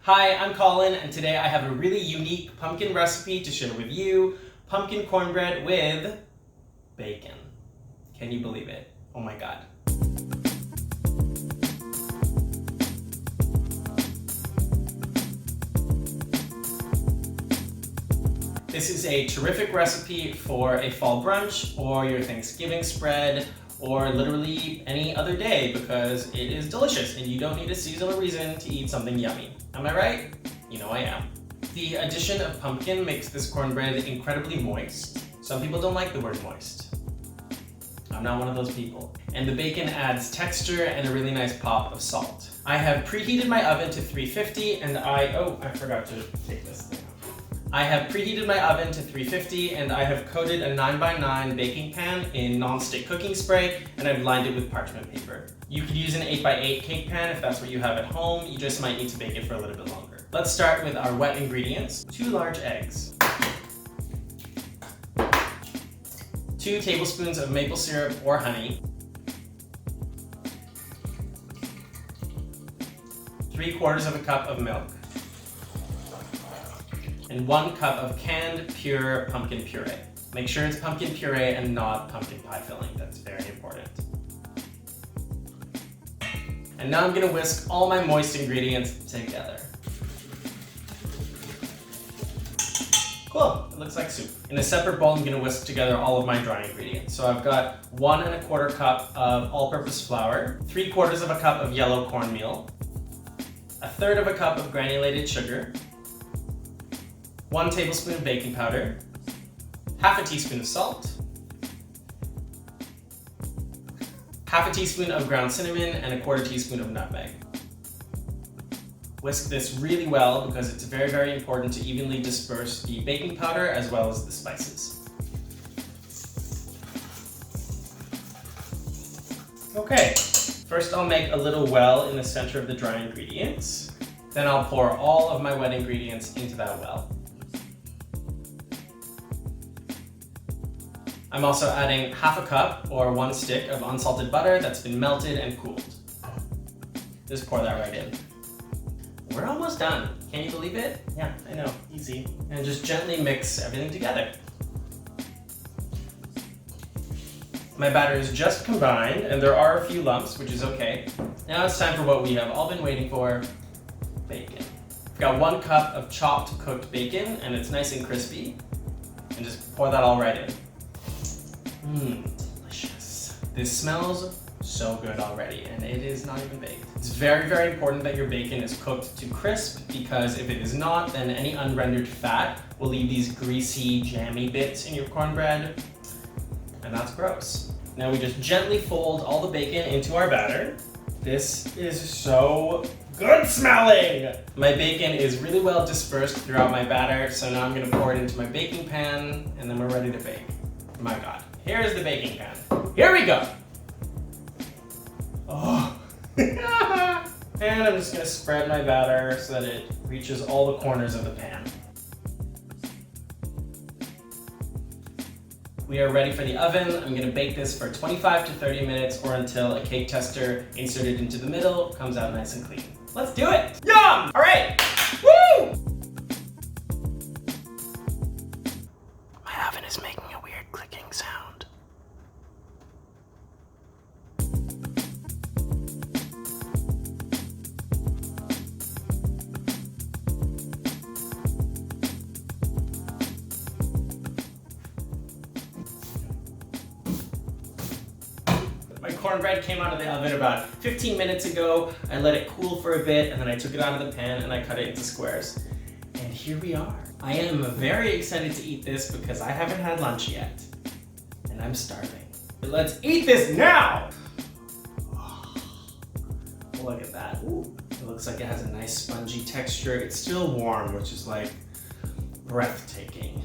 Hi, I'm Colin, and today I have a really unique pumpkin recipe to share with you. Pumpkin cornbread with bacon. Can you believe it? Oh my god. This is a terrific recipe for a fall brunch or your Thanksgiving spread or literally any other day because it is delicious and you don't need a seasonal reason to eat something yummy. Am I right? You know I am. The addition of pumpkin makes this cornbread incredibly moist. Some people don't like the word moist. I'm not one of those people. And the bacon adds texture and a really nice pop of salt. I have preheated my oven to 350 and I forgot to take this thing off. I have preheated my oven to 350 and I have coated a 9x9 baking pan in non-stick cooking spray and I've lined it with parchment paper. You could use an 8x8 cake pan if that's what you have at home. You just might need to bake it for a little bit longer. Let's start with our wet ingredients. 2 large eggs. 2 tablespoons of maple syrup or honey. 3/4 of a cup of milk. And 1 cup of canned pure pumpkin puree. Make sure it's pumpkin puree and not pumpkin pie filling. That's very important. And now I'm gonna whisk all my moist ingredients together. Cool, it looks like soup. In a separate bowl, I'm gonna whisk together all of my dry ingredients. So I've got 1 1/4 cup of all-purpose flour, 3/4 of a cup of yellow cornmeal, 1/3 of a cup of granulated sugar, 1 tablespoon of baking powder, 1/2 teaspoon of salt, 1/2 teaspoon of ground cinnamon, and 1/4 teaspoon of nutmeg. Whisk this really well because it's very, very important to evenly disperse the baking powder as well as the spices. Okay, first I'll make a little well in the center of the dry ingredients. Then I'll pour all of my wet ingredients into that well. I'm also adding 1/2 cup or 1 stick of unsalted butter that's been melted and cooled. Just pour that right in. We're almost done. Can you believe it? Yeah, I know, easy. And just gently mix everything together. My batter is just combined and there are a few lumps, which is okay. Now it's time for what we have all been waiting for, bacon. I've got 1 cup of chopped cooked bacon and it's nice and crispy. And just pour that all right in. Delicious. This smells so good already, and it is not even baked. It's very, very important that your bacon is cooked to crisp because if it is not, then any unrendered fat will leave these greasy, jammy bits in your cornbread, and that's gross. Now we just gently fold all the bacon into our batter. This is so good smelling! My bacon is really well dispersed throughout my batter, so now I'm gonna pour it into my baking pan, and then we're ready to bake. My god. Here's the baking pan. Here we go! Oh. And I'm just gonna spread my batter so that it reaches all the corners of the pan. We are ready for the oven. I'm gonna bake this for 25 to 30 minutes or until a cake tester inserted into the middle comes out nice and clean. Let's do it! Yum! All right! Woo! My oven is making a weird clicking sound. My cornbread came out of the oven about 15 minutes ago. I let it cool for a bit and then I took it out of the pan and I cut it into squares. And here we are. I am very excited to eat this because I haven't had lunch yet. And I'm starving. But let's eat this now! Oh, look at that. Ooh, it looks like it has a nice spongy texture. It's still warm, which is like breathtaking.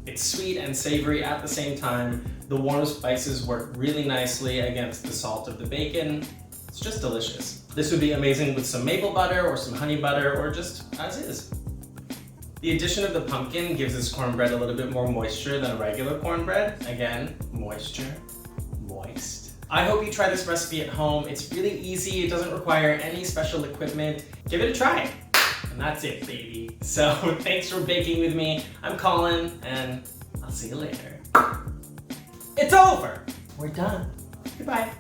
It's sweet and savory at the same time. The warm spices work really nicely against the salt of the bacon. It's just delicious. This would be amazing with some maple butter or some honey butter or just as is. The addition of the pumpkin gives this cornbread a little bit more moisture than a regular cornbread. Again, moisture, moist. I hope you try this recipe at home. It's really easy. It doesn't require any special equipment. Give it a try. And that's it, baby. So thanks for baking with me. I'm Colin, and I'll see you later. It's over. We're done. Goodbye.